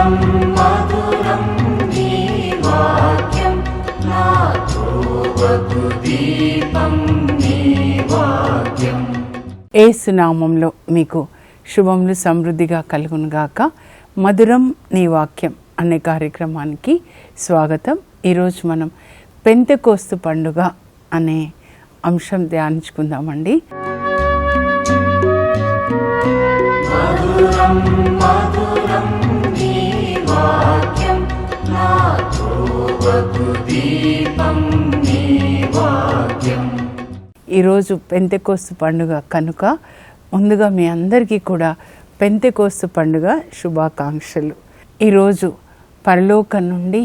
మధురం మధురం నీ వాక్యం నా త్రోవకు దీపం నీ వాక్యం. యేసు నామములో మీకు శుభములు సమృద్ధిగా కలుగునుగాక. మధురం నీ వాక్యం అనే కార్యక్రమానికి స్వాగతం. ఈరోజు మనం పెంతెకోస్తు పండుగ అనే అంశం ధ్యానించుకుందామండి. మధురం మధురం నీ వాక్యం నా త్రోవకు దీపం నీ వాక్యం. ఈరోజు పెంతెకోస్తు పండుగ కనుక ముందుగా మీ అందరికీ కూడా పెంతెకోస్తు పండుగ శుభాకాంక్షలు. ఈరోజు పరలోకం నుండి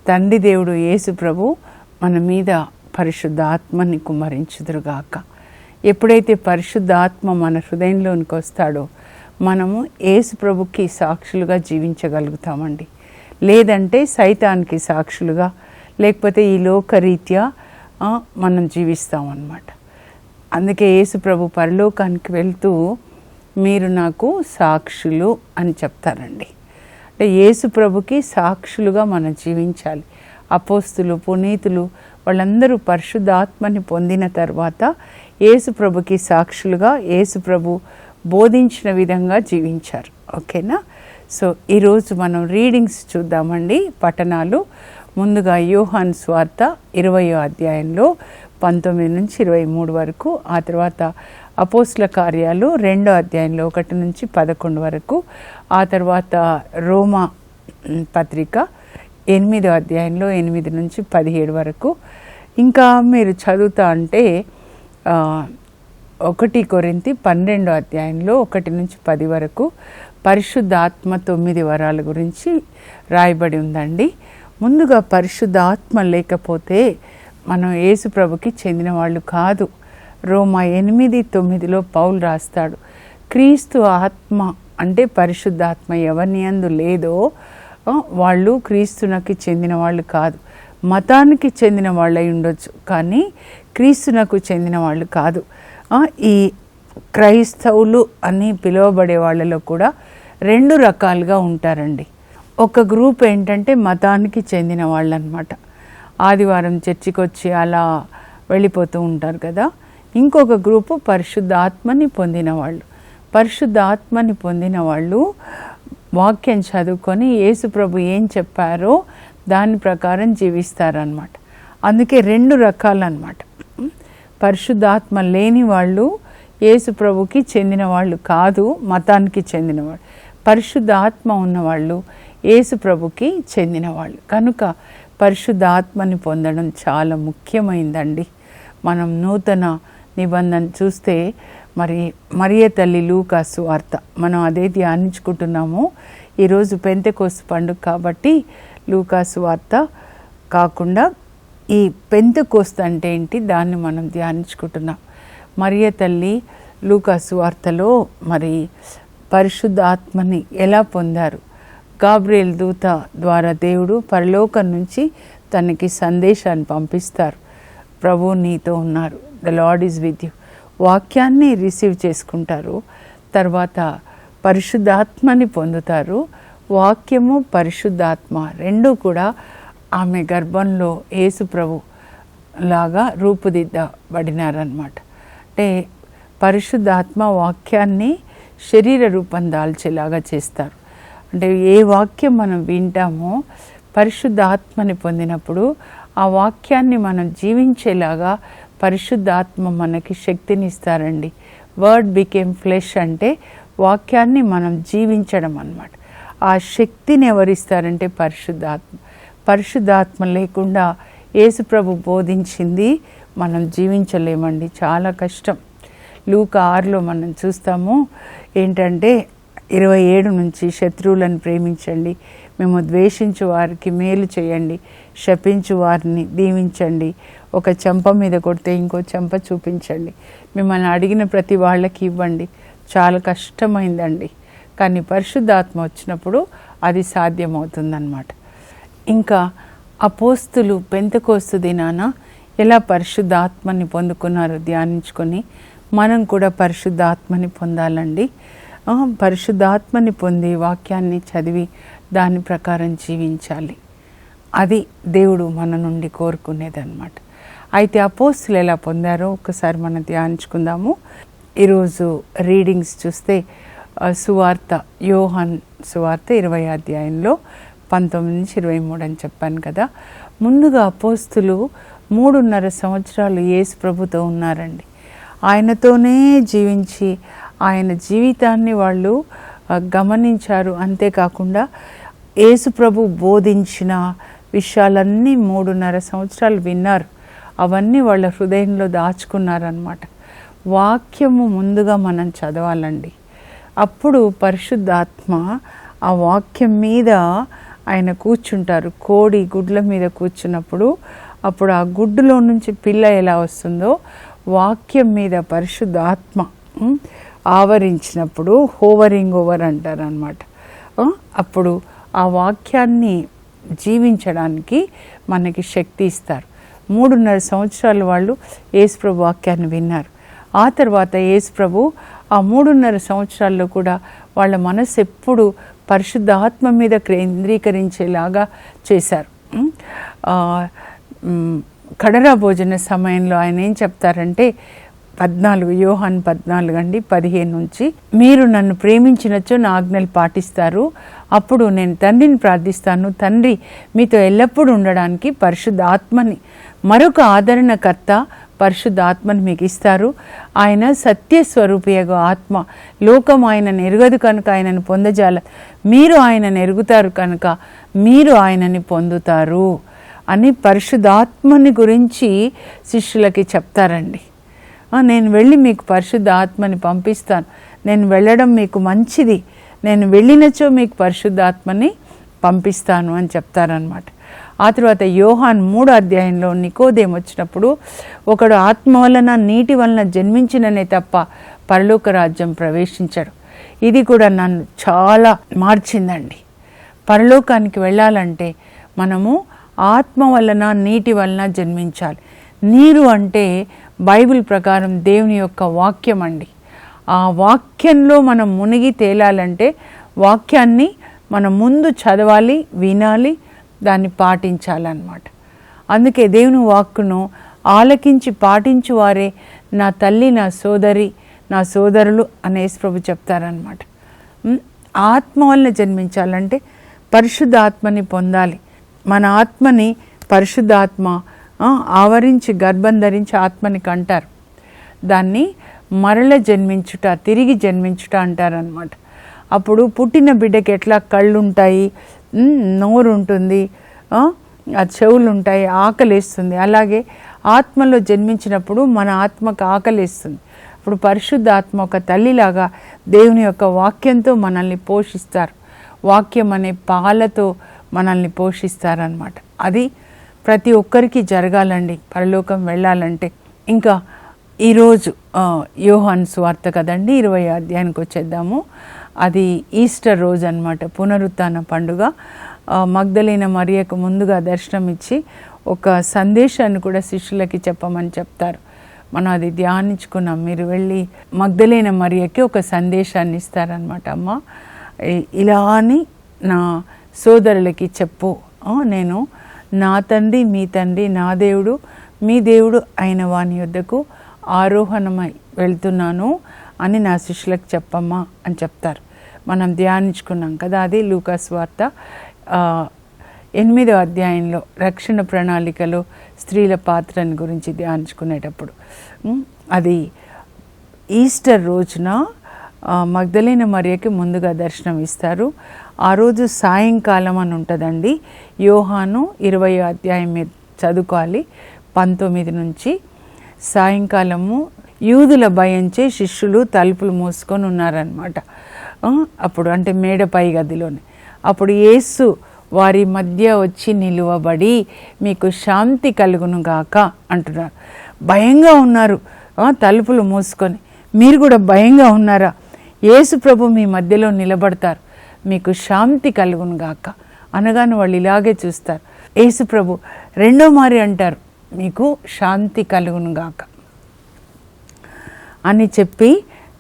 తండ్రి దేవుడు యేసు ప్రభు మన మీద పరిశుద్ధాత్మని కుమ్మరించుదురుగాక. ఎప్పుడైతే పరిశుద్ధాత్మ మన హృదయంలోనికి వస్తాడో మనము యేసు ప్రభుకి సాక్షులుగా జీవించగలుగుతామండి. లేదంటే సైతానికి సాక్షులుగా, లేకపోతే ఈ లోకరీత్యా మనం జీవిస్తామన్నమాట. అందుకే యేసు ప్రభు పరలోకానికి వెళ్తూ మీరు నాకు సాక్షులు అని చెప్తారండి. అంటే యేసు ప్రభుకి సాక్షులుగా మనం జీవించాలి. అపోస్తులు, పునీతులు వాళ్ళందరూ పరిశుద్ధాత్మని పొందిన తర్వాత యేసు ప్రభుకి సాక్షులుగా యేసు ప్రభు బోధించిన విధంగా జీవించారు. ఓకేనా? సో ఈరోజు మనం రీడింగ్స్ చూద్దామండి, పఠనాలు. ముందుగా యోహాను సువార్త 20వ అధ్యాయంలో 19 నుంచి 23 వరకు, ఆ తర్వాత అపోస్తుల కార్యాలు 2వ అధ్యాయంలో 1 నుంచి 11 వరకు, ఆ తర్వాత రోమా పత్రిక 8వ అధ్యాయంలో 8 నుంచి 17 వరకు. ఇంకా మీరు చదువుతా అంటే 1 కొరింథీ 12వ అధ్యాయంలో 1 నుంచి 10 వరకు పరిశుద్ధాత్మ 9 వరాల గురించి రాయబడి ఉందండి. ముందుగా పరిశుద్ధాత్మ లేకపోతే మనం యేసు ప్రభుకి చెందిన వాళ్ళు కాదు. రోమా 8:9లో పౌలు రాస్తాడు, క్రీస్తు ఆత్మ అంటే పరిశుద్ధాత్మ ఎవరిని యందు లేదో వాళ్ళు క్రీస్తునకి చెందిన వాళ్ళు కాదు. మతానికి చెందిన వాళ్ళై ఉండొచ్చు, కానీ క్రీస్తునకు చెందిన వాళ్ళు కాదు. ఈ క్రైస్తవులు అని పిలువబడే వాళ్ళలో కూడా 2 రకాలుగా ఉంటారండి. ఒక గ్రూప్ ఏంటంటే మతానికి చెందిన వాళ్ళు అన్నమాట. ఆదివారం చర్చికి వచ్చి అలా వెళ్ళిపోతూ ఉంటారు కదా. ఇంకొక గ్రూపు పరిశుద్ధాత్మని పొందిన వాళ్ళు. పరిశుద్ధాత్మని పొందిన వాళ్ళు వాక్యం చదువుకొని యేసు ప్రభు ఏం చెప్పారో దాని ప్రకారం జీవిస్తారనమాట. అందుకే 2 రకాలన్నమాట. పరిశుద్ధాత్మ లేని వాళ్ళు యేసు ప్రభుకి చెందిన వాళ్ళు కాదు, మతానికి చెందిన వాళ్ళు. పరిశుద్ధాత్మ ఉన్నవాళ్ళు యేసు ప్రభుకి చెందిన వాళ్ళు. కనుక పరిశుద్ధాత్మని పొందడం చాలా ముఖ్యమైందండి. మనం నూతన నిబంధన చూస్తే మరియ తల్లి లూకా సువార్త మనం అదే ధ్యానించుకుంటున్నాము. ఈరోజు పెంతెకోస్తు పండుగ కాబట్టి లూకా సువార్త కాకుండా ఈ పెంతెకోస్తు అంటే ఏంటి దాన్ని మనం ధ్యానించుకుంటున్నాం. మరియ తల్లి లూకా సువార్తలో మరి పరిశుద్ధాత్మని ఎలా పొందారు? గాబ్రియేల్ దూత ద్వారా దేవుడు పరలోకం నుంచి తనకి సందేశాన్ని పంపిస్తారు. ప్రభు నీతో ఉన్నారు, the lord is with you. వాక్యాన్ని రిసీవ్ చేసుకుంటారు, తర్వాత పరిశుద్ధాత్మని పొందుతారు. వాక్యము పరిశుద్ధాత్మ 2 కూడా ఆమె గర్భంలో యేసు ప్రభు లాగా రూపుదిద్దబడినారన్నమాట. అంటే పరిశుద్ధాత్మ వాక్యాన్ని శరీర రూపం దాల్చేలాగా చేస్తారు. అంటే ఏ వాక్యం మనం వింటామో పరిశుద్ధాత్మని పొందినప్పుడు ఆ వాక్యాన్ని మనం జీవించేలాగా పరిశుద్ధాత్మ మనకి శక్తిని ఇస్తారండి. వర్డ్ బికేమ్ ఫ్లెష్ అంటే వాక్యాన్ని మనం జీవించడం అన్నమాట. ఆ శక్తిని ఎవరిస్తారంటే పరిశుద్ధాత్మ. పరిశుద్ధాత్మ లేకుండా యేసు ప్రభు బోధించింది మనం జీవించలేమండి, చాలా కష్టం. లూకా 6లో మనం చూస్తాము ఏంటంటే 27 నుంచి శత్రువులను ప్రేమించండి, మేము ద్వేషించు వారికి మేలు చేయండి, శపించు వారిని దీవించండి, ఒక చెంప మీద కొడితే ఇంకో చెంప చూపించండి, మిమ్మల్ని అడిగిన ప్రతి వాళ్ళకి ఇవ్వండి. చాలా కష్టమైందండి, కానీ పరిశుద్ధాత్మ వచ్చినప్పుడు అది సాధ్యమవుతుందన్నమాట. ఇంకా అపోస్తులు పెంతెకోస్తు దినాన ఎలా పరిశుద్ధాత్మని పొందుకున్నారో ధ్యానించుకొని మనం కూడా పరిశుద్ధాత్మని పొందాలండి. పరిశుద్ధాత్మని పొంది వాక్యాన్ని చదివి దాని ప్రకారం జీవించాలి. అది దేవుడు మన నుండి కోరుకునేదన్నమాట. అయితే అపోస్తులు ఎలా పొందారో ఒకసారి మనం ధ్యానించుకుందాము. ఈరోజు రీడింగ్స్ చూస్తే సువార్త, యోహాన్ సువార్త 20వ అధ్యాయంలో 19-23 అని చెప్పాను కదా. ముందుగా అపోస్తులు 3.5 సంవత్సరాలు యేసు ప్రభుతో ఉన్నారండి. ఆయనతోనే జీవించి ఆయన జీవితాన్ని వాళ్ళు గమనించారు. అంతేకాకుండా యేసు ప్రభు బోధించిన విషయాలన్నీ 3.5 సంవత్సరాలు విన్నారు. అవన్నీ వాళ్ళ హృదయంలో దాచుకున్నారన్నమాట. వాక్యము ముందుగా మనం చదవాలండి. అప్పుడు పరిశుద్ధాత్మ ఆ వాక్యం మీద ఆయన కూర్చుంటారు. కోడి గుడ్ల మీద కూర్చున్నప్పుడు అప్పుడు ఆ గుడ్డులో నుంచి పిల్ల ఎలా వస్తుందో వాక్యం మీద పరిశుద్ధాత్మ ఆవరించినప్పుడు హోవరింగ్ ఓవర్ అంటారనమాట. అప్పుడు ఆ వాక్యాన్ని జీవించడానికి మనకి శక్తి ఇస్తారు. 3.5 సంవత్సరాలు వాళ్ళు యేసుప్రభు వాక్యాన్ని విన్నారు. ఆ తర్వాత యేసుప్రభు ఆ 3.5 సంవత్సరాల్లో కూడా వాళ్ళ మనసు ఎప్పుడు పరిశుద్ధాత్మ మీద కేంద్రీకరించేలాగా చేశారు. కడరా భోజన సమయంలో ఆయన ఏం చెప్తారంటే 14 యోహాన్ 14:15 నుంచి, మీరు నన్ను ప్రేమించినచో నా ఆజ్ఞలు పాటిస్తారు. అప్పుడు నేను తండ్రిని ప్రార్థిస్తాను, తండ్రి మీతో ఎల్లప్పుడూ ఉండడానికి పరిశుద్ధాత్మని, మరొక ఆదరణకర్త పరిశుద్ధాత్మని మీకు ఇస్తారు. ఆయన సత్యస్వరూపియగు ఆత్మ. లోకం ఆయనను ఎరుగదు కనుక ఆయనను పొందజాల, మీరు ఆయనను ఎరుగుతారు కనుక మీరు ఆయనని పొందుతారు అని పరిశుద్ధాత్మని గురించి శిష్యులకి చెప్తారండి. నేను వెళ్ళి మీకు పరిశుద్ధ ఆత్మని పంపిస్తాను, నేను వెళ్ళడం మీకు మంచిది, నేను వెళ్ళినచో మీకు పరిశుద్ధాత్మని పంపిస్తాను అని చెప్తారనమాట. ఆ తర్వాత యోహాన్ 3వ అధ్యాయంలో నికోదేము వచ్చినప్పుడు, ఒకడు ఆత్మ వలన నీటి వలన జన్మించిననే తప్ప పరలోక రాజ్యం ప్రవేశించడు. ఇది కూడా నన్ను చాలా మార్చిందండి. పరలోకానికి వెళ్ళాలంటే మనము ఆత్మ వలన నీటి వలన జన్మించాలి. నీరు అంటే బైబిల్ ప్రకారం దేవుని యొక్క వాక్యం అండి. ఆ వాక్యంలో మనం మునిగి తేలాలంటే వాక్యాన్ని మనం ముందు చదవాలి, వినాలి, దాన్ని పాటించాలన్నమాట. అందుకే దేవుని వాక్కును ఆలకించి పాటించు వారే నా తల్లి, నా సోదరి, నా సోదరులు అని యేసుప్రభు చెప్తారనమాట. ఆత్మ వలన జన్మించాలంటే పరిశుద్ధాత్మని పొందాలి. మన ఆత్మని పరిశుద్ధాత్మ ఆవరించి గర్భం ధరించి ఆత్మని కంటారు. దాన్ని మరల జన్మించుట, తిరిగి జన్మించుట అంటారనమాట. అప్పుడు పుట్టిన బిడ్డకి ఎట్లా కళ్ళు ఉంటాయి, నోరు ఉంటుంది, ఆ చెవులు ఉంటాయి, ఆకలేస్తుంది. అలాగే ఆత్మలో జన్మించినప్పుడు మన ఆత్మకు ఆకలేస్తుంది. అప్పుడు పరిశుద్ధ ఆత్మ ఒక తల్లిలాగా దేవుని యొక్క వాక్యంతో మనల్ని పోషిస్తారు. వాక్యం అనే పాలతో మనల్ని పోషిస్తారనమాట. అది ప్రతి ఒక్కరికి జరగాలండి పరలోకం వెళ్ళాలంటే. ఇంకా ఈరోజు యోహాన్ సువార్త కదండి, 20వ అధ్యాయానికి వచ్చేద్దాము. అది ఈస్టర్ రోజు అనమాట, పునరుత్థాన పండుగ. మగ్దలేన మరియకు ముందుగా దర్శనం ఇచ్చి ఒక సందేశాన్ని కూడా శిష్యులకి చెప్పమని చెప్తారు. మనం అది ధ్యానించుకున్నాం. మీరు వెళ్ళి మగ్దలేన మరియకి ఒక సందేశాన్ని ఇస్తారనమాట. అమ్మ ఇలా అని నా సోదరులకి చెప్పు, నేను నా తండ్రి మీ తండ్రి, నా దేవుడు మీ దేవుడు అయిన వాని యొద్దకు ఆరోహణమై వెళ్తున్నాను అని నా శిష్యులకు చెప్పమ్మా అని చెప్తారు. మనం ధ్యానించుకున్నాం కదా. అది లూకా సువార్త 8వ అధ్యాయంలో రక్షణ ప్రణాళికలో స్త్రీల పాత్రని గురించి ధ్యానించుకునేటప్పుడు అది ఈస్టర్ రోజున మగ్దలేన మరియకి ముందుగా దర్శనం ఇస్తారు. ఆ రోజు సాయంకాలం అని ఉంటుందండి. యోహాను 20వ అధ్యాయం మీరు చదువుకోవాలి, 19 నుంచి. సాయంకాలము యూదుల భయంచే శిష్యులు తలుపులు మూసుకొని ఉన్నారనమాట. అప్పుడు అంటే మేడపై గదిలోనే. అప్పుడు యేసు వారి మధ్య వచ్చి నిలువబడి మీకు శాంతి కలుగును గాక అంటున్నారు. భయంగా ఉన్నారు, తలుపులు మూసుకొని. మీరు కూడా భయంగా ఉన్నారా? యేసు ప్రభు మీ మధ్యలో నిలబడతారు, మీకు శాంతి కలుగును గాక అనగానే వాళ్ళు ఇలాగే చూస్తారు. యేసు ప్రభు రెండో మారి అంటారు, మీకు శాంతి కలుగును గాక అని చెప్పి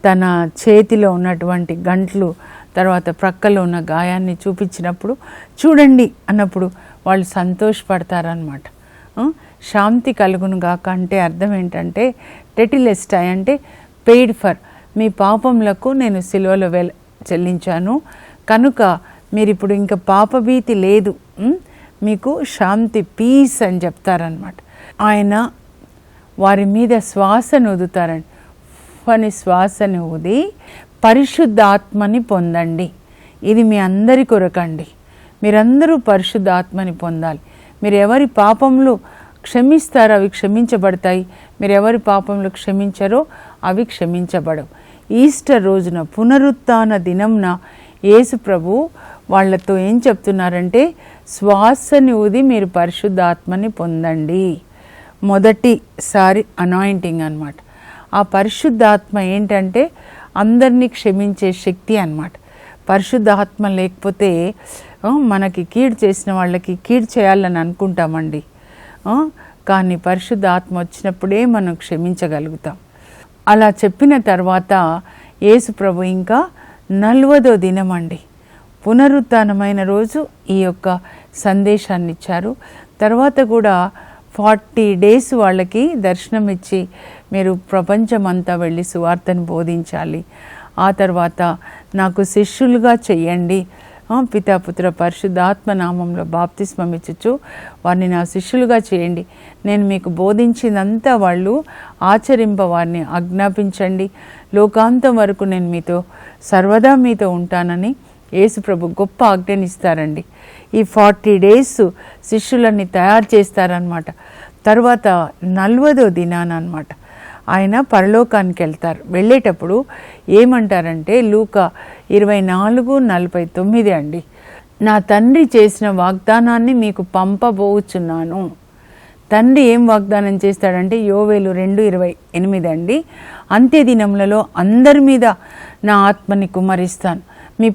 తన చేతిలో ఉన్నటువంటి గంటలు తర్వాత ప్రక్కలో ఉన్న గాయాన్ని చూపించినప్పుడు చూడండి అన్నప్పుడు వాళ్ళు సంతోషపడతారనమాట. శాంతి కలుగును గాక అంటే అర్థం ఏంటంటే టెటిలెస్టాయ్ అంటే పెయిడ్ ఫర్, మీ పాపములకు నేను సిలువలో చెల్లించాను కనుక మీరు ఇప్పుడు ఇంకా పాపభీతి లేదు, మీకు శాంతి, పీస్ అని చెప్తారనమాట. ఆయన వారి మీద శ్వాసను ఊదుతారండి. అని శ్వాసను ఊది పరిశుద్ధాత్మని పొందండి. ఇది మీ అందరి కొరకండి. మీరందరూ పరిశుద్ధాత్మని పొందాలి. మీరు ఎవరి పాపములు క్షమిస్తారో అవి క్షమించబడతాయి, మీరు ఎవరి పాపములు క్షమించారో అవి క్షమించబడవు. ఈస్టర్ రోజున పునరుత్థాన దినంన యేసు ప్రభు వాళ్ళతో ఏం చెప్తున్నారంటే శ్వాసని ఊది మీరు పరిశుద్ధాత్మని పొందండి. మొదటిసారి అనాయింటింగ్ అన్నమాట. ఆ పరిశుద్ధాత్మ ఏంటంటే అందరినీ క్షమించే శక్తి అన్నమాట. పరిశుద్ధాత్మ లేకపోతే మనకి కీడు చేసిన వాళ్ళకి కీడు చేయాలని అనుకుంటామండి, కానీ పరిశుద్ధాత్మ వచ్చినప్పుడే మనం క్షమించగలుగుతాం. అలా చెప్పిన తర్వాత యేసు ప్రభు ఇంకా 40వ దినం అండి, పునరుత్థానమైన రోజు ఈ యొక్క సందేశాన్ని ఇచ్చారు. తర్వాత కూడా 40 days వాళ్ళకి దర్శనం ఇచ్చి మీరు ప్రపంచమంతా వెళ్ళి సువార్తను బోధించాలి. ఆ తర్వాత నాకు శిష్యులుగా చెయ్యండి, పితాపుత్ర పరిశుద్ధాత్మ నామంలో బాప్తిస్మం ఇచ్చుచు వారిని నా శిష్యులుగా చేయండి, నేను మీకు బోధించినంతా వాళ్ళు ఆచరింప వారిని ఆజ్ఞాపించండి, లోకాంతం వరకు నేను మీతో సర్వదా మీతో ఉంటానని యేసు ప్రభు గొప్ప ఆజ్ఞనిస్తారండి. ఈ 40 days శిష్యులని తయారు చేస్తారనమాట. తర్వాత 40వ దినాన అనమాట ఆయన పరలోకానికి వెళ్తారు. వెళ్ళేటప్పుడు ఏమంటారంటే లూకా 24:49 అండి, నా తండ్రి చేసిన వాగ్దానాన్ని మీకు పంపబోచున్నాను. తండ్రి ఏం వాగ్దానం చేస్తాడంటే యోవేలు 2:28 అండి, అంత్యదినములలో అందరి మీద నా ఆత్మని కుమ్మరిస్తాను, మీ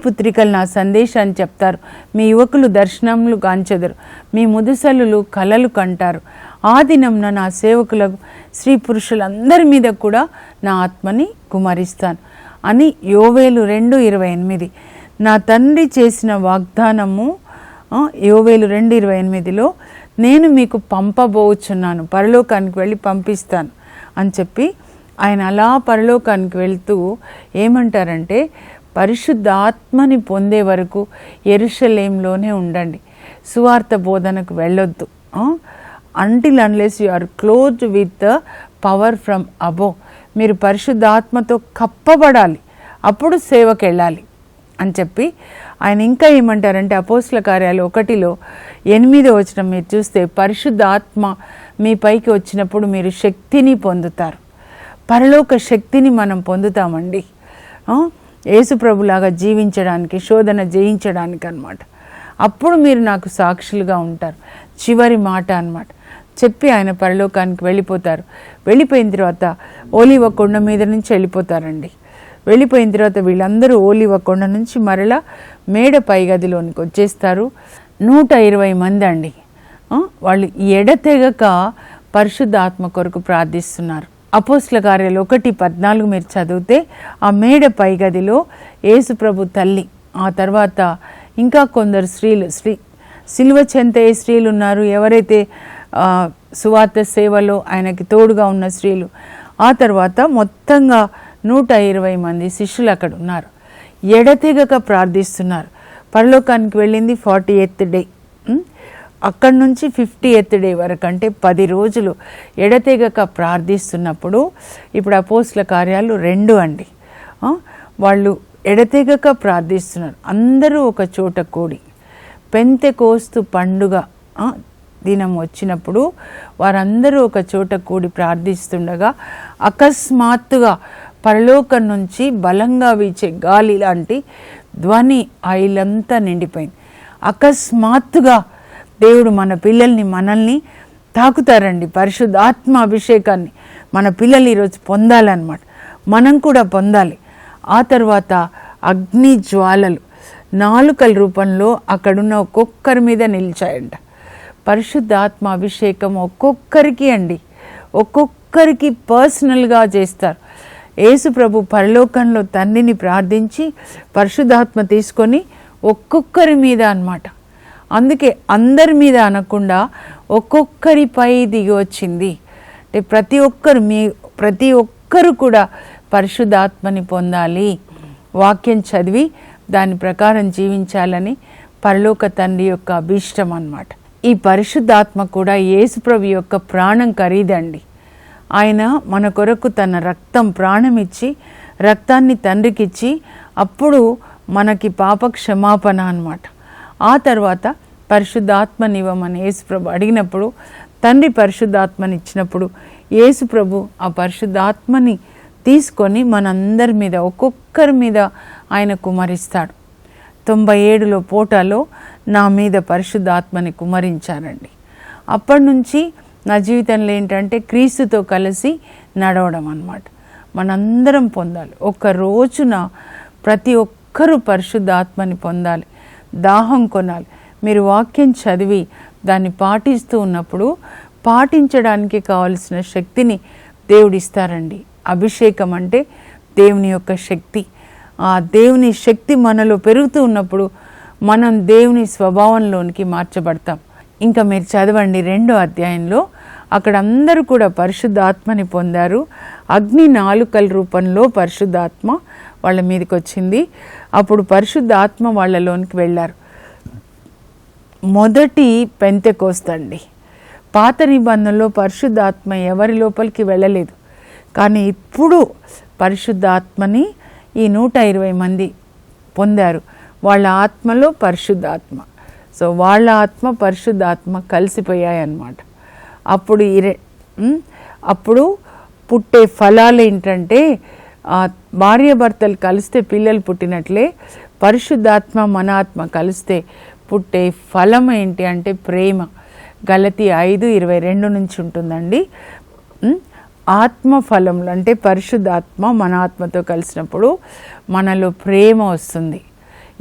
పుత్రికలు నా సందేశాన్ని చెప్తారు, మీ యువకులు దర్శనములు గాంచెదరు, మీ ముదుసలులు కలలు కంటారు, ఆ దినంన నా సేవకులకు స్త్రీ పురుషులందరి మీద కూడా నా ఆత్మని కుమరిస్తాను అని యోవేలు 2:28. నా తండ్రి చేసిన వాగ్దానము యోవేలు 2:28లో నేను మీకు పంపబోచున్నాను, పరలోకానికి వెళ్ళి పంపిస్తాను అని చెప్పి ఆయన అలా పరలోకానికి వెళ్తూ ఏమంటారంటే పరిశుద్ధాత్మని పొందే వరకు యెరూషలేంలోనే ఉండండి, సువార్త బోధనకు వెళ్ళొద్దు, until unless you are clothed with the power from above. మీరు పరిశుద్ధాత్మతో కప్పబడాలి, అప్పుడు సేవకు వెళ్ళాలి అని చెప్పి ఆయన ఇంకా ఏమంటారంటే అపోస్తల కార్యాలు 1:8 మీరు చూస్తే పరిశుద్ధాత్మ మీ పైకి వచ్చినప్పుడు మీరు శక్తిని పొందుతారు. పరలోక శక్తిని మనం పొందుతామండి యేసు ప్రభులాగా జీవించడానికి, శోధన జయించడానికి అన్నమాట. అప్పుడు మీరు నాకు సాక్షులుగా ఉంటారు. చివరి మాట అన్నమాట చెప్పి ఆయన పరలోకానికి వెళ్ళిపోతారు. వెళ్ళిపోయిన తర్వాత ఓలివ కొండ మీద నుంచి వెళ్ళిపోతారండి. వెళ్ళిపోయిన తర్వాత వీళ్ళందరూ ఓలివ కొండ నుంచి మరలా మేడ పై గదిలోనికి వచ్చేస్తారు. 120 మంది అండి, వాళ్ళు ఎడతెగక పరిశుద్ధాత్మ కొరకు ప్రార్థిస్తున్నారు. అపోస్తల కార్యాలు 1:14 మీరు చదివితే ఆ మేడ పై గదిలో యేసు ప్రభు తల్లి, ఆ తర్వాత ఇంకా కొందరు స్త్రీలు, సిలువ చెంతయ్యే స్త్రీలు ఉన్నారు, ఎవరైతే సువార్త సేవలో ఆయనకి తోడుగా ఉన్న స్త్రీలు, ఆ తర్వాత మొత్తంగా 120 మంది శిష్యులు అక్కడ ఉన్నారు. ఎడతెగక ప్రార్థిస్తున్నారు. పరలోకానికి వెళ్ళింది 40th day, అక్కడి నుంచి 50th day వరకు అంటే 10 రోజులు ఎడతెగక ప్రార్థిస్తున్నప్పుడు ఇప్పుడు అపోస్తల కార్యాలు 2 అండి, వాళ్ళు ఎడతెగక ప్రార్థిస్తున్నారు. అందరూ ఒక చోట కూడి పెంతెకోస్తు పండుగ దినం వచ్చినప్పుడు వారందరూ ఒక చోట కూడి ప్రార్థిస్తుండగా అకస్మాత్తుగా పరలోకం నుంచి బలంగా వీచే గాలి లాంటి ధ్వని ఆ ఇల్లంతా నిండిపోయింది. అకస్మాత్తుగా దేవుడు మన పిల్లల్ని, మనల్ని తాకుతారండి. పరిశుద్ధాత్మ అభిషేకాన్ని మన పిల్లలు ఈరోజు పొందాలన్నమాట, మనం కూడా పొందాలి. ఆ తర్వాత అగ్ని జ్వాలలు నాలుకల రూపంలో అక్కడున్న ఒక్కొక్కరి మీద నిలిచాయంట. పరిశుద్ధాత్మ అభిషేకం ఒక్కొక్కరికి అండి, ఒక్కొక్కరికి పర్సనల్గా చేస్తారు. యేసు ప్రభు పరలోకంలో తండ్రిని ప్రార్థించి పరిశుద్ధాత్మ తీసుకొని ఒక్కొక్కరి మీద అన్నమాట. అందుకే అందరి మీద అనకుండా ఒక్కొక్కరిపై దిగి వచ్చింది. అంటే ప్రతి ఒక్కరు కూడా పరిశుద్ధాత్మని పొందాలి, వాక్యం చదివి దాని ప్రకారం జీవించాలని పరలోక తండ్రి యొక్క అభీష్టం అన్నమాట. ఈ పరిశుద్ధాత్మ కూడా యేసుప్రభు యొక్క ప్రాణం ఖరీదండి. ఆయన మన కొరకు తన రక్తం ప్రాణం ఇచ్చి రక్తాన్ని తండ్రికిచ్చి అప్పుడు మనకి పాప క్షమాపణ అన్నమాట. ఆ తర్వాత పరిశుద్ధాత్మనివ్వమని యేసుప్రభు అడిగినప్పుడు తండ్రి పరిశుద్ధాత్మని ఇచ్చినప్పుడు యేసుప్రభు ఆ పరిశుద్ధాత్మని తీసుకొని మనందరి మీద ఒక్కొక్కరి మీద ఆయన కుమరిస్తాడు. 97లో పోటాలో నా మీద పరిశుద్ధాత్మని కుమరించారండి. అప్పటి నుంచి నా జీవితంలో ఏంటంటే క్రీస్తుతో కలిసి నడవడం అన్నమాట. మనందరం పొందాలి. ఒక్క రోజున ప్రతి ఒక్కరూ పరిశుద్ధాత్మని పొందాలి, దాహం కొనాలి. మీరు వాక్యం చదివి దాన్ని పాటిస్తూ ఉన్నప్పుడు పాటించడానికి కావలసిన శక్తిని దేవుడిస్తారండి. అభిషేకం అంటే దేవుని యొక్క శక్తి. ఆ దేవుని శక్తి మనలో పెరుగుతూ ఉన్నప్పుడు మనం దేవుని స్వభావంలోనికి మార్చబడతాం. ఇంకా మీరు చదవండి 2వ అధ్యాయంలో అక్కడ అందరూ కూడా పరిశుద్ధాత్మని పొందారు. అగ్ని నాలుకల రూపంలో పరిశుద్ధాత్మ వాళ్ళ మీదకి వచ్చింది. అప్పుడు పరిశుద్ధాత్మ వాళ్ళలోనికి వెళ్ళారు. మొదటి పెంతెకోస్తండి. పాత నిబంధనలో పరిశుద్ధాత్మ ఎవరి లోపలికి వెళ్ళలేదు, కానీ ఇప్పుడు పరిశుద్ధాత్మని ఈ 120 మంది పొందారు. వాళ్ళ ఆత్మలో పరిశుద్ధాత్మ. సో వాళ్ళ ఆత్మ పరిశుద్ధాత్మ కలిసిపోయాయి అన్నమాట. అప్పుడు పుట్టే ఫలాలు ఏంటంటే భార్యాభర్తలు కలిస్తే పిల్లలు పుట్టినట్లే పరిశుద్ధాత్మ మన ఆత్మ కలిస్తే పుట్టే ఫలం ఏంటి అంటే ప్రేమ. గలతీ 5:22 నుంచి ఉంటుందండి. ఆత్మ ఫలములు అంటే పరిశుద్ధాత్మ మన ఆత్మతో కలిసినప్పుడు మనలో ప్రేమ వస్తుంది.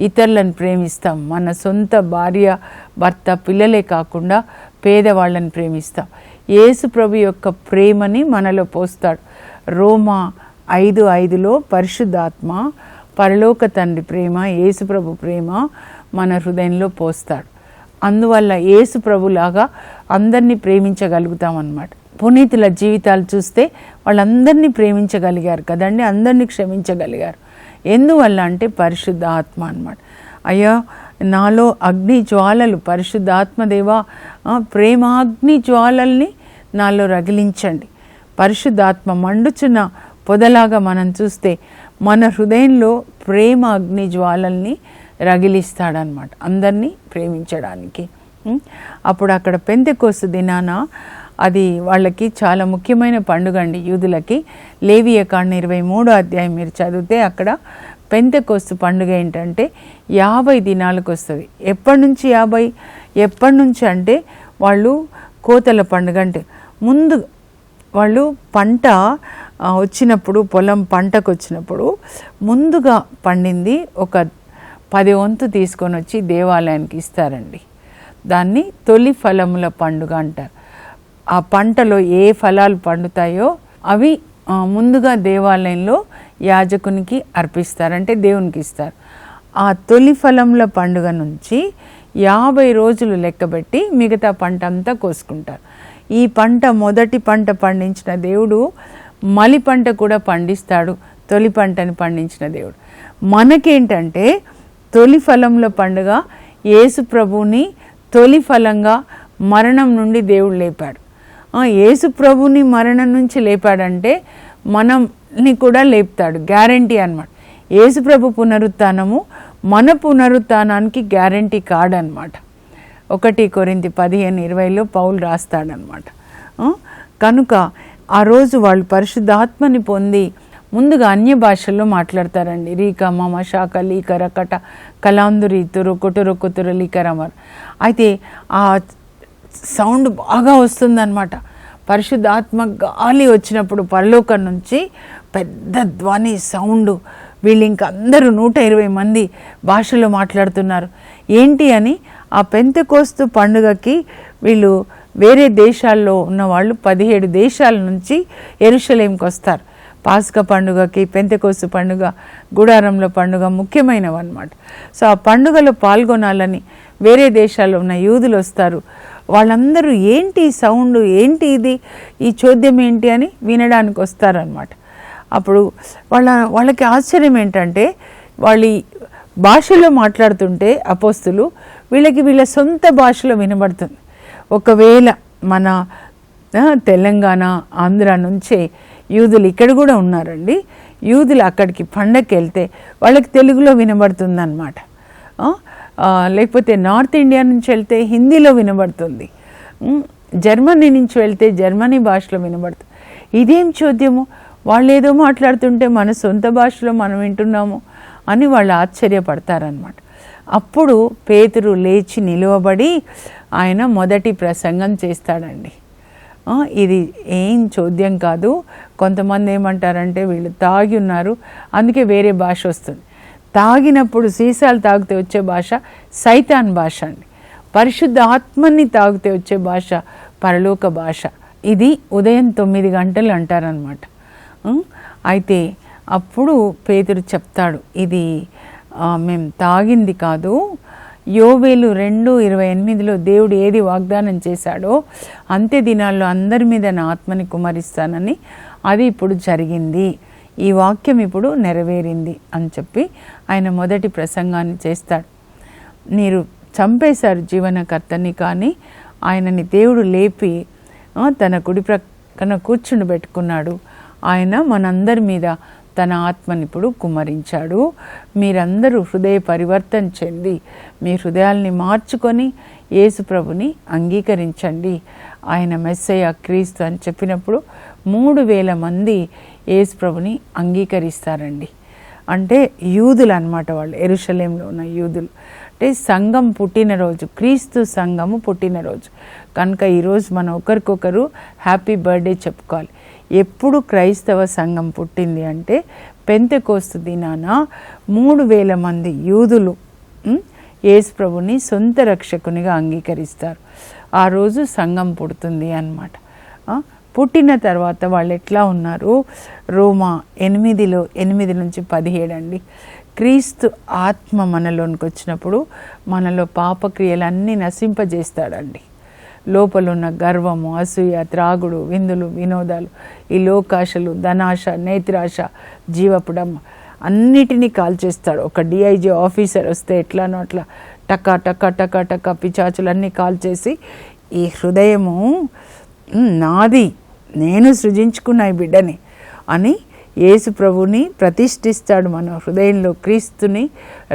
ఇతరులను ప్రేమిస్తాం. మన సొంత భార్య భర్త పిల్లలే కాకుండా పేదవాళ్ళని ప్రేమిస్తాం. యేసు ప్రభు యొక్క ప్రేమని మనలో పోస్తాడు. రోమా 5:5లో పరిశుద్ధాత్మ పరలోక తండ్రి ప్రేమ, యేసు ప్రభు ప్రేమ మన హృదయంలో పోస్తాడు. అందువల్ల యేసు ప్రభులాగా అందరినీ ప్రేమించగలుగుతాం అన్నమాట. పునీతుల జీవితాలు చూస్తే వాళ్ళందరినీ ప్రేమించగలిగారు కదండి, అందరినీ క్షమించగలిగారు. ఎందువల్ల అంటే పరిశుద్ధ ఆత్మ అన్నమాట. అయ్యా నాలో అగ్ని జ్వాలలు, పరిశుద్ధాత్మదేవా ప్రేమాగ్ని జ్వాలల్ని నాలో రగిలించండి. పరిశుద్ధాత్మ మండుచున్న పొదలాగా మనం చూస్తే మన హృదయంలో ప్రేమ అగ్ని జ్వాలల్ని రగిలిస్తాడనమాట, అందరినీ ప్రేమించడానికి. అప్పుడు అక్కడ పెంతెకోస్తు దినాన అది వాళ్ళకి చాలా ముఖ్యమైన పండుగ అండి యూదులకి. లేవియకాండం 23వ అధ్యాయం మీరు చదివితే అక్కడ పెంతెకోస్తు పండుగ ఏంటంటే 50 దినాలకు వస్తుంది. ఎప్పటి నుంచి 50? ఎప్పటి నుంచి అంటే వాళ్ళు కోతల పండుగ. అంటే ముందు వాళ్ళు పంట వచ్చినప్పుడు, పొలం పంటకు వచ్చినప్పుడు ముందుగా పండింది ఒక 10 వంతు తీసుకొని వచ్చి దేవాలయానికి ఇస్తారండి. దాన్ని తొలి ఫలముల పండుగ అంటారు. ఆ పంటలో ఏ ఫలాలు పండుతాయో అవి ముందుగా దేవాలయంలో యాజకునికి అర్పిస్తారు, అంటే దేవునికి ఇస్తారు. ఆ తొలి ఫలముల పండుగ నుంచి 50 రోజులు లెక్కబెట్టి మిగతా పంట అంతా కోసుకుంటారు. ఈ పంట మొదటి పంట పండించిన దేవుడు మలి పంట కూడా పండిస్తాడు. తొలి పంటని పండించిన దేవుడు. మనకేంటంటే తొలి ఫలముల పండుగ యేసు ప్రభువుని తొలి ఫలంగా మరణం నుండి దేవుడు లేపాడు. యేసు ప్రభుని మరణం నుంచి లేపాడంటే మనల్ని కూడా లేపుతాడు, గ్యారంటీ అన్నమాట. యేసు ప్రభు పునరుత్థానము మన పునరుత్థానానికి గ్యారంటీ కాడనమాట. 1 కొరింథీ 15:20లో పౌలు రాస్తాడనమాట. కనుక ఆ రోజు వాళ్ళు పరిశుద్ధాత్మని పొంది ముందుగా అన్య భాషల్లో మాట్లాడతారండి. రీక మమ శాఖ లీకర కట కలాందురి తురు కొటురు కుతురు లీకరమర్. అయితే ఆ సౌండ్ బాగా వస్తుందన్నమాట. పరిశుద్ధాత్మ గాలి వచ్చినప్పుడు పరలోకం నుంచి పెద్ద ధ్వని సౌండ్. వీళ్ళు ఇంక అందరూ 120 మంది భాషలో మాట్లాడుతున్నారు. ఏంటి అని ఆ పెంతెకోస్తు పండుగకి వీళ్ళు వేరే దేశాల్లో ఉన్న వాళ్ళు 17 దేశాల నుంచి యెరూషలేంకి వస్తారు. పాస్కా పండుగకి, పెంతెకోస్తు పండుగ, గుడారంలో పండుగ ముఖ్యమైనవి అన్నమాట. సో ఆ పండుగలో పాల్గొనాలని వేరే దేశాల్లో ఉన్న యూదులు వస్తారు. వాళ్ళందరూ ఏంటి సౌండ్, ఏంటి ఇది, ఈ చోద్యం ఏంటి అని వినడానికి వస్తారనమాట. అప్పుడు వాళ్ళకి ఆశ్చర్యం ఏంటంటే, వాళ్ళ భాషలో మాట్లాడుతుంటే అపోస్తులు వీళ్ళకి వీళ్ళ సొంత భాషలో వినబడుతుంది. ఒకవేళ మన తెలంగాణ, ఆంధ్ర నుంచే యూదులు ఇక్కడ కూడా ఉన్నారండి. యూదులు అక్కడికి పండగకి వెళ్తే వాళ్ళకి తెలుగులో వినబడుతుంది అన్నమాట. లేకపోతే నార్త్ ఇండియా నుంచి వెళ్తే హిందీలో వినబడుతుంది. జర్మనీ నుంచి వెళ్తే జర్మనీ భాషలో వినబడుతుంది. ఇదేం చోద్యము, వాళ్ళు ఏదో మాట్లాడుతుంటే మన సొంత భాషలో మనం వింటున్నాము అని వాళ్ళు ఆశ్చర్యపడతారనమాట. అప్పుడు పేతురు లేచి నిలువబడి ఆయన మొదటి ప్రసంగం చేస్తాడండి. ఇది ఏం చోద్యం కాదు. కొంతమంది ఏమంటారంటే వీళ్ళు తాగి ఉన్నారు, అందుకే వేరే భాష వస్తుంది. తాగినప్పుడు సీసాలు తాగితే వచ్చే భాష సైతాన్ భాష అండి. పరిశుద్ధ ఆత్మని తాగితే వచ్చే భాష పరలోక భాష. ఇది ఉదయం 9 గంటలు అంటారనమాట. అయితే అప్పుడు పేతురు చెప్తాడు, ఇది మేము తాగింది కాదు. యోవేలు 2:28 దేవుడు ఏది వాగ్దానం చేశాడో అంత్య దినాల్లో అందరి మీద నా ఆత్మని కుమరిస్తానని అది ఇప్పుడు జరిగింది, ఈ వాక్యం ఇప్పుడు నెరవేరింది అని చెప్పి ఆయన మొదటి ప్రసంగాన్ని చేస్తాడు. మీరు చంపేశారు జీవనకర్తని, కానీ ఆయనని దేవుడు లేపి తన కుడి ప్రక్కన కూర్చుని పెట్టుకున్నాడు. ఆయన మనందరి మీద తన ఆత్మని ఇప్పుడు కుమ్మరించాడు. మీరందరూ హృదయ పరివర్తన చెంది మీ హృదయాల్ని మార్చుకొని యేసు ప్రభుని అంగీకరించండి. ఆయన మెస్సయ్య క్రీస్తు అని చెప్పినప్పుడు 3,000 మంది యేసు ప్రభుని అంగీకరిస్తారండి. అంటే యూదులు అన్నమాట, వాళ్ళు యెరూషలేంలో ఉన్న యూదులు. అంటే సంఘం పుట్టినరోజు, క్రీస్తు సంఘము పుట్టినరోజు కనుక ఈరోజు మనం ఒకరికొకరు హ్యాపీ బర్త్డే చెప్పుకోవాలి. ఎప్పుడు క్రైస్తవ సంఘం పుట్టింది అంటే పెంతెకోస్తు దినాన 3,000 మంది యూదులు యేసు ప్రభుని సొంత రక్షకునిగా అంగీకరిస్తారు. ఆ రోజు సంఘం పుడుతుంది అన్నమాట. పుట్టిన తర్వాత వాళ్ళు ఎట్లా ఉన్నారు, రోమా 8:8-17 అండి. క్రీస్తు ఆత్మ మనలోనికి వచ్చినప్పుడు మనలో పాపక్రియలన్నీ నశింపజేస్తాడండి. లోపల ఉన్న గర్వము, అసూయ, త్రాగుడు, విందులు, వినోదాలు, ఈ లోకాశలు, ధనాశ, నేత్రాశ, జీవపుడం అన్నిటినీ కాల్చేస్తాడు. ఒక డిఐజీ ఆఫీసర్ వస్తే ఎట్లానో అట్లా టకా టకా టకా టకా పిచాచులన్నీ కాల్చేసి, ఈ హృదయము నాది, నేను సృజించుకున్న ఈ బిడ్డని అని యేసు ప్రభుని ప్రతిష్ఠిస్తాడు. మన హృదయంలో క్రీస్తుని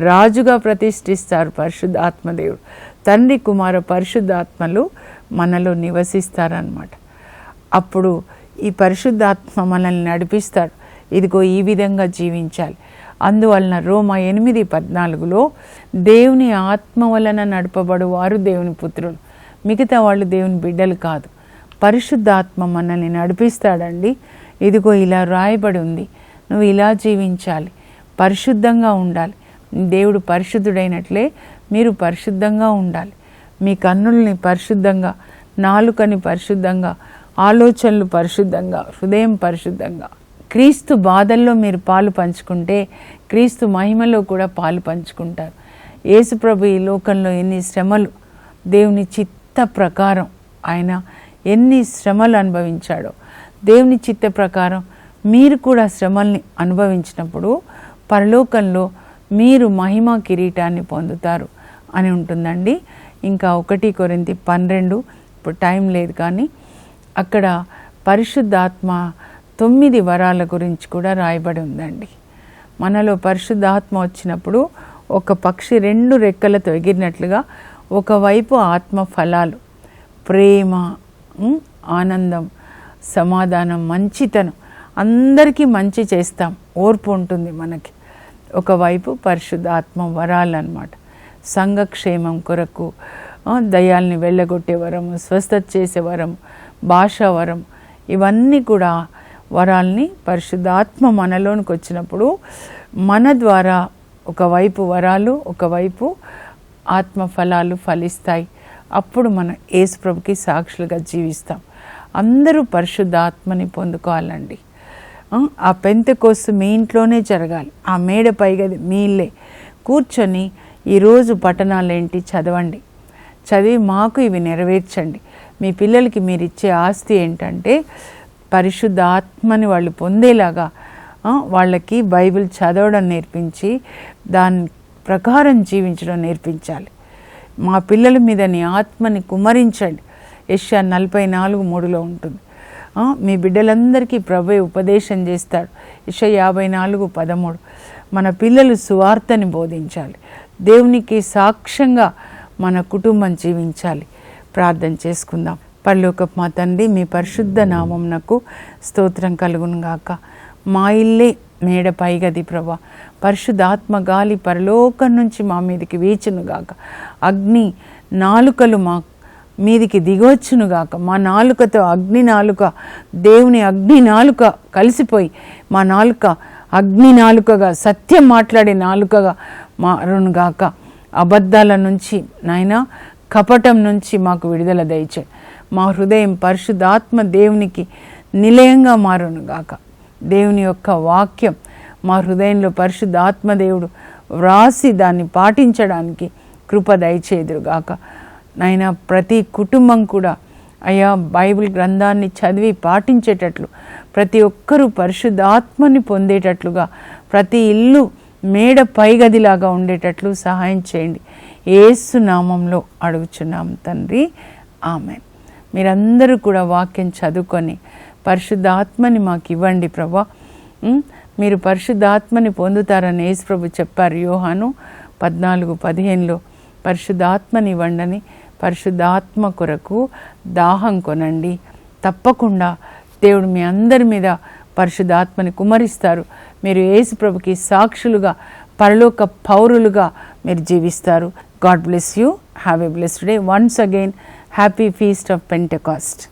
రాజుగా ప్రతిష్ఠిస్తారు పరిశుద్ధాత్మదేవుడు. తండ్రి, కుమార, పరిశుద్ధాత్మలు మనలో నివసిస్తారన్నమాట. అప్పుడు ఈ పరిశుద్ధాత్మ మనల్ని నడిపిస్తాడు. ఇదిగో ఈ విధంగా జీవించాలి. అందువలన రోమా 8:14 దేవుని ఆత్మ వలన నడపబడు వారు దేవుని పుత్రులు, మిగతా వాళ్ళు దేవుని బిడ్డలు కాదు. పరిశుద్ధాత్మ మనల్ని నడిపిస్తాడండి. ఇదిగో ఇలా రాయబడి ఉంది, నువ్వు ఇలా జీవించాలి, పరిశుద్ధంగా ఉండాలి. దేవుడు పరిశుద్ధుడైనట్లే మీరు పరిశుద్ధంగా ఉండాలి. మీ కన్నుల్ని పరిశుద్ధంగా, నాలుకని పరిశుద్ధంగా, ఆలోచనలు పరిశుద్ధంగా, హృదయం పరిశుద్ధంగా. క్రీస్తు బాధల్లో మీరు పాలు పంచుకుంటే క్రీస్తు మహిమలో కూడా పాలు పంచుకుంటారు. యేసుప్రభు ఈ లోకంలో ఎన్ని శ్రమలు, దేవుని చిత్త ప్రకారం ఆయన ఎన్ని శ్రమలు అనుభవించాడో, దేవుని చిత్త ప్రకారం మీరు కూడా శ్రమల్ని అనుభవించినప్పుడు పరలోకంలో మీరు మహిమ కిరీటాన్ని పొందుతారు అని ఉంటుందండి. ఇంకా 1 కొరింథీ 12, ఇప్పుడు టైం లేదు కానీ అక్కడ పరిశుద్ధాత్మ 9 వరాల గురించి కూడా రాయబడి ఉందండి. మనలో పరిశుద్ధాత్మ వచ్చినప్పుడు ఒక పక్షి 2 రెక్కలతో ఎగిరినట్లుగా ఒకవైపు ఆత్మ ఫలాలు, ప్రేమ, ఆనందం, సమాధానం, మంచితనం, అందరికీ మంచి చేస్తాం, ఓర్పు ఉంటుంది మనకి. ఒకవైపు పరిశుద్ధాత్మ వరాలు అన్నమాట. సంఘక్షేమం కొరకు దయాల్ని వెళ్ళగొట్టే వరము, స్వస్థత చేసే వరము, భాషా వరం, ఇవన్నీ కూడా వరాల్ని పరిశుద్ధాత్మ మనలోనికి వచ్చినప్పుడు మన ద్వారా ఒకవైపు వరాలు, ఒకవైపు ఆత్మ ఫలాలు ఫలిస్తాయి. అప్పుడు మన యేసు ప్రభుకి సాక్షులుగా జీవిస్తాం. అందరూ పరిశుద్ధాత్మని పొందుకోవాలండి. ఆ పెంతెకోస్తు మీ ఇంట్లోనే జరగాలి. ఆ మేడ పైగది మీ ఇల్లే. కూర్చొని ఈరోజు పట్టణాలేంటి చదవండి, చదివి మాకు ఇవి నెరవేర్చండి. మీ పిల్లలకి మీరు ఇచ్చే ఆస్తి ఏంటంటే పరిశుద్ధ ఆత్మని వాళ్ళు పొందేలాగా వాళ్ళకి బైబిల్ చదవడం నేర్పించి దాని ప్రకారం జీవించడం నేర్పించాలి. మా పిల్లల మీద నీ ఆత్మని కుమ్మరించండి. యెషయా 44:3 ఉంటుంది. మీ బిడ్డలందరికీ ప్రభువే ఉపదేశం చేస్తాడు. యెషయా 54:13. మన పిల్లలు సువార్తని బోధించాలి. దేవునికి సాక్ష్యంగా మన కుటుంబం జీవించాలి. ప్రార్థన చేసుకుందాం. పరలోకపు మా తండ్రి, మీ పరిశుద్ధ నామమునకు స్తోత్రం కలుగును గాక. మా ఇల్లే మేడ పైగది ప్రభా. పరిశుద్ధాత్మ గాలి పరలోకం నుంచి మా మీదికి వీచునుగాక. అగ్ని నాలుకలు మా మీదికి దిగొచ్చునుగాక. మా నాలుకతో అగ్ని నాలుక, దేవుని అగ్ని నాలుక కలిసిపోయి మా నాలుక అగ్ని నాలుకగా, సత్యం మాట్లాడే నాలుకగా మారునుగాక. అబద్ధాల నుంచి నాయనా, కపటం నుంచి మాకు విడుదల దయచేయండి. మా హృదయం పరిశుద్ధాత్మ దేవునికి నిలయంగా మారునుగాక. దేవుని యొక్క వాక్యం మా హృదయంలో పరిశుద్ధాత్మ దేవుడు వ్రాసి దాన్ని పాటించడానికి కృప దయచేదురుగాక. నాయనా, ప్రతి కుటుంబం కూడా అయ్యా బైబిల్ గ్రంథాన్ని చదివి పాటించేటట్లు, ప్రతి ఒక్కరూ పరిశుద్ధాత్మని పొందేటట్లుగా, ప్రతి ఇల్లు మేడ పైగదిలాగా ఉండేటట్లు సహాయం చేయండి. యేసు నామంలో అడుగుచున్నాం తండ్రి, ఆమేన్. మీరందరూ కూడా వాక్యం చదువుకొని పరిశుద్ధాత్మని మాకు ఇవ్వండి ప్రభా. మీరు పరిశుద్ధాత్మని పొందుతారని యేసు ప్రభు చెప్పారు యోహాను 14:15. పరిశుద్ధాత్మని ఇవ్వండి, పరిశుద్ధాత్మ కొరకు దాహం కొనండి. తప్పకుండా దేవుడు మీ అందరి మీద పరిశుద్ధాత్మని కుమ్మరిస్తారు. మీరు యేసు ప్రభుకి సాక్షులుగా, పరలోక పౌరులుగా మీరు జీవిస్తారు. God bless you. Have a blessed day. Once again happy feast of పెంటెకాస్ట్.